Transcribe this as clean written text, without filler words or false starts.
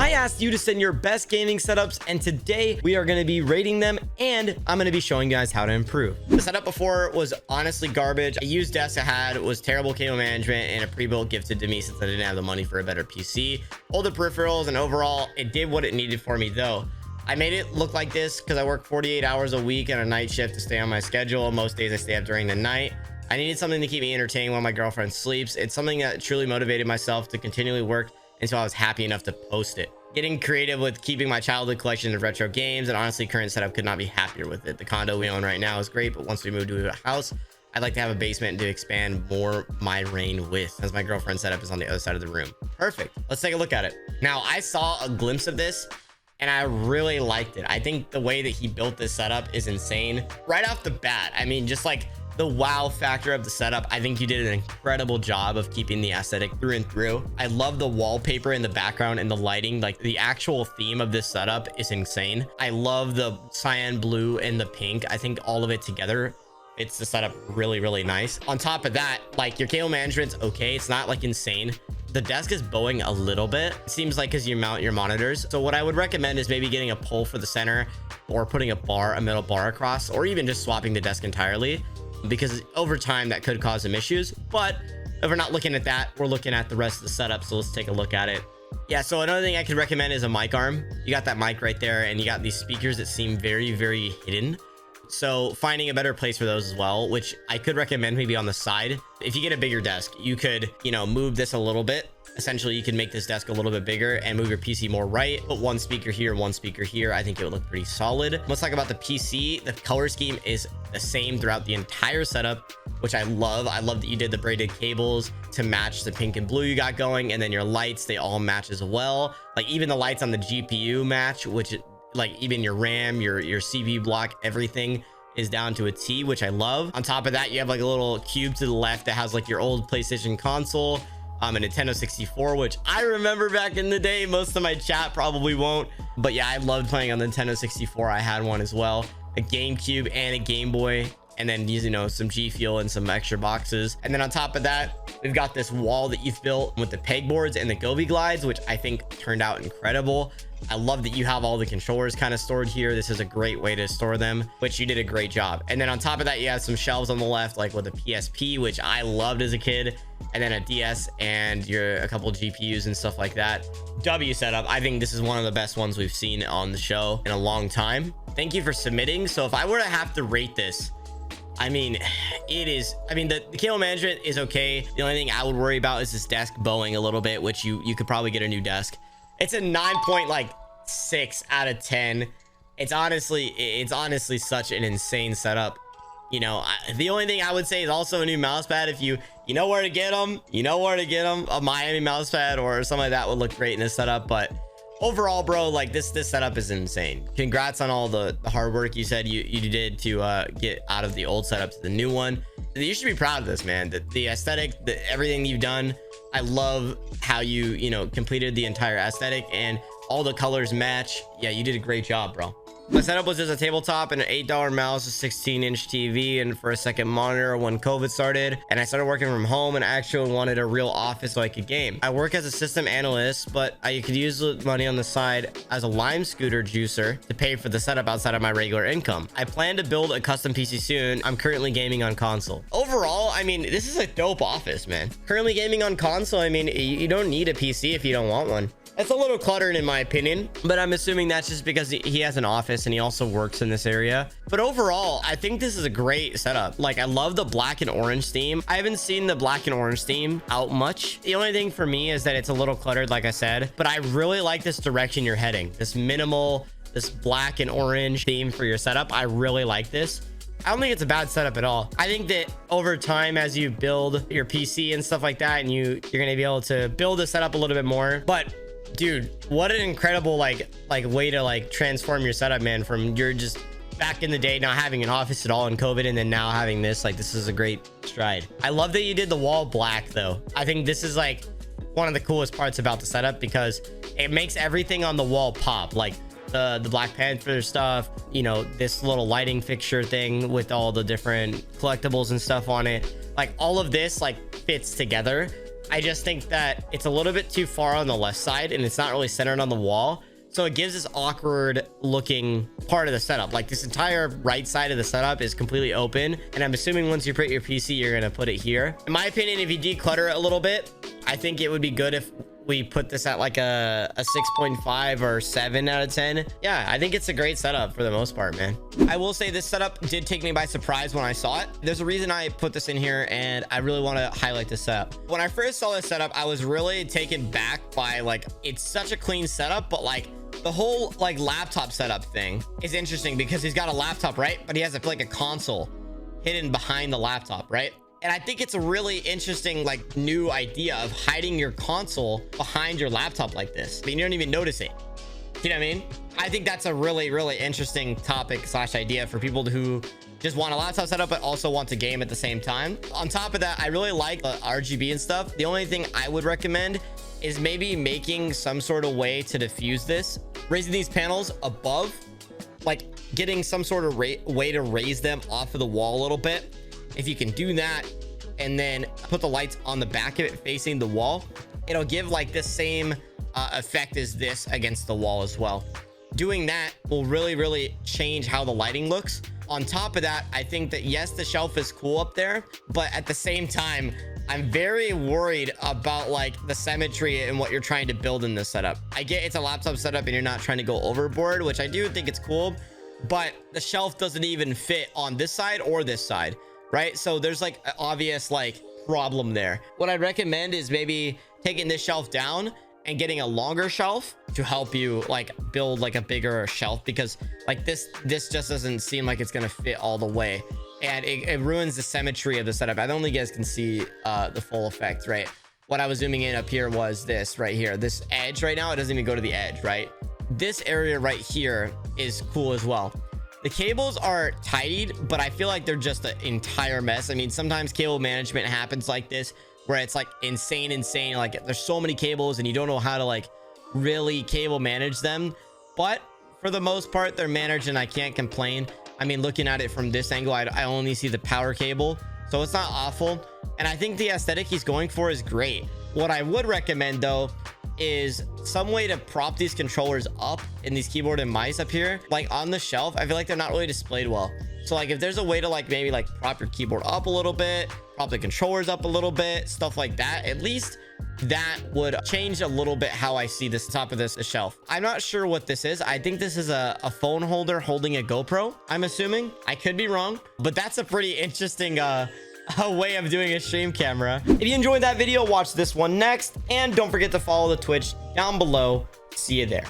I asked you to send your best gaming setups, and today we are going to be rating them, and I'm going to be showing you guys how to improve. The setup before was honestly garbage. I used desks I had, was terrible cable management, and a pre-built gifted to me since I didn't have the money for a better PC. All the peripherals, and overall, it did what it needed for me though. I made it look like this because I work 48 hours a week on a night shift to stay on my schedule. Most days I stay up during the night. I needed something to keep me entertained while my girlfriend sleeps. It's something that truly motivated myself to continually work until I was happy enough to post it. Getting creative with keeping my childhood collection of retro games, and honestly current setup could not be happier with it. The condo we own right now is great, but once we move to a house, I'd like to have a basement to expand more my reign with, as my girlfriend's setup is on the other side of the room. Perfect. Let's take a look at it. Now, I saw a glimpse of this and I really liked it. I think the way that he built this setup is insane. Right off the bat, I mean, just like the wow factor of the setup, I think you did an incredible job of keeping the aesthetic through and through. I love the wallpaper in the background and the lighting. Like the actual theme of this setup is insane. I love the cyan blue and the pink. I think all of it together, it's the setup really, really nice. On top of that, like your cable management's okay. It's not like insane. The desk is bowing a little bit. It seems like because you mount your monitors. So what I would recommend is maybe getting a pole for the center, or putting a middle bar across, or even just swapping the desk entirely, because over time that could cause some issues. But if we're not looking at that, we're looking at the rest of the setup. So let's take a look at it. Yeah, so another thing I could recommend is a mic arm. You got that mic right there, and you got these speakers that seem very, very hidden. So finding a better place for those as well, which I could recommend maybe on the side. If you get a bigger desk, you could, move this a little bit. Essentially, you can make this desk a little bit bigger and move your PC more right. Put one speaker here, one speaker here. I think it would look pretty solid. Let's talk about the PC. The color scheme is the same throughout the entire setup, which I love. I love that you did the braided cables to match the pink and blue you got going. And then your lights, they all match as well. Like even the lights on the GPU match, which like even your RAM, your CPU block, everything is down to a T, which I love. On top of that, you have like a little cube to the left that has like your old PlayStation console, a Nintendo 64, which I remember back in the day. Most of my chat probably won't, but yeah, I loved playing on the Nintendo 64. I had one as well, a GameCube and a Game Boy, and then some G Fuel and some extra boxes. And then on top of that, we've got this wall that you've built with the pegboards and the Gobi glides, which I think turned out incredible. I love that you have all the controllers kind of stored here. This is a great way to store them, which you did a great job. And then on top of that, you have some shelves on the left, like with a PSP, which I loved as a kid, and then a DS and a couple GPUs and stuff like that. W setup. I think this is one of the best ones we've seen on the show in a long time. Thank you for submitting. So if I were to have to rate this, the cable management is okay. The only thing I would worry about is this desk bowing a little bit, which you could probably get a new desk. It's a 9.6 out of 10. It's honestly such an insane setup. The only thing I would say is also a new mouse pad. If you know where to get them, a Miami mouse pad or something like that would look great in this setup. But overall, bro, like this setup is insane. Congrats on all the hard work you said you did to get out of the old setup to the new one. You should be proud of this, man. The aesthetic, everything you've done. I love how you completed the entire aesthetic and all the colors match. Yeah, you did a great job, bro. My setup was just a tabletop and an $8 mouse, a 16-inch TV, and for a second monitor when COVID started. And I started working from home and actually wanted a real office so I could game. I work as a system analyst, but I could use the money on the side as a Lime scooter juicer to pay for the setup outside of my regular income. I plan to build a custom PC soon. I'm currently gaming on console. Overall, this is a dope office, man. Currently gaming on console. You don't need a PC if you don't want one. It's a little cluttered in my opinion, but I'm assuming that's just because he has an office and he also works in this area. But overall, I think this is a great setup. Like, I love the black and orange theme. I haven't seen the black and orange theme out much. The only thing for me is that it's a little cluttered, like I said, but I really like this direction you're heading. This minimal, this black and orange theme for your setup. I really like this. I don't think it's a bad setup at all. I think that over time, as you build your PC and stuff like that, and you're going to be able to build the setup a little bit more. But dude, what an incredible way to transform your setup, man. From you're just back in the day not having an office at all in COVID, and then now having this, this is a great stride. I love that you did the wall black though. I think this is one of the coolest parts about the setup because it makes everything on the wall pop. Like the Black Panther stuff, this little lighting fixture thing with all the different collectibles and stuff on it. Like all of this fits together I just think that it's a little bit too far on the left side and it's not really centered on the wall. So it gives this awkward looking part of the setup. Like this entire right side of the setup is completely open. And I'm assuming once you put your PC, you're going to put it here. In my opinion, if you declutter it a little bit, I think it would be good if we put this at like a 6.5 or 7 out of 10. Yeah, I think it's a great setup for the most part, man. I will say this setup did take me by surprise when I saw it. There's a reason I put this in here, and I really want to highlight this setup. When I first saw this setup, I was really taken back by like, it's such a clean setup, but like the whole like laptop setup thing is interesting because he's got a laptop, right? But he has like a console hidden behind the laptop, right? And I think it's a really interesting, like, new idea of hiding your console behind your laptop like this. I mean, you don't even notice it. You know what I mean? I think that's a really, really interesting topic slash idea for people who just want a laptop setup, but also want to game at the same time. On top of that, I really like the RGB and stuff. The only thing I would recommend is maybe making some sort of way to diffuse this, raising these panels above, like getting some sort of way to raise them off of the wall a little bit. If you can do that and then put the lights on the back of it facing the wall, it'll give like the same effect as this against the wall as well. Doing that will really, really change how the lighting looks. On top of that, I think that yes, the shelf is cool up there, but at the same time, I'm very worried about like the symmetry and what you're trying to build in this setup. I get it's a laptop setup and you're not trying to go overboard, which I do think it's cool, but the shelf doesn't even fit on this side or this side. Right? So there's like an obvious like problem there. What I'd recommend is maybe taking this shelf down and getting a longer shelf to help you like build like a bigger shelf, because like this just doesn't seem like it's gonna fit all the way, and it ruins the symmetry of the setup. I don't think you guys can see the full effect, right? What I was zooming in up here was this right here, this edge right now, it doesn't even go to the edge, right? This area right here is cool as well. The cables are tidied, but I feel like they're just an entire mess. I mean, sometimes cable management happens like this, where it's like insane. Like there's so many cables and you don't know how to like really cable manage them. But for the most part, they're managed and I can't complain. I mean, looking at it from this angle, I only see the power cable, so it's not awful. And I think the aesthetic he's going for is great. What I would recommend though is some way to prop these controllers up in these keyboard and mice up here, like on the shelf. I feel like they're not really displayed well. So like if there's a way to like maybe like prop your keyboard up a little bit, prop the controllers up a little bit, stuff like that, at least that would change a little bit how I see this top of this shelf. I'm not sure what this is. I think this is a phone holder holding a GoPro, I'm assuming. I could be wrong, but that's a pretty interesting a way of doing a stream camera. If you enjoyed that video, watch this one next, and don't forget to follow the Twitch down below. See you there.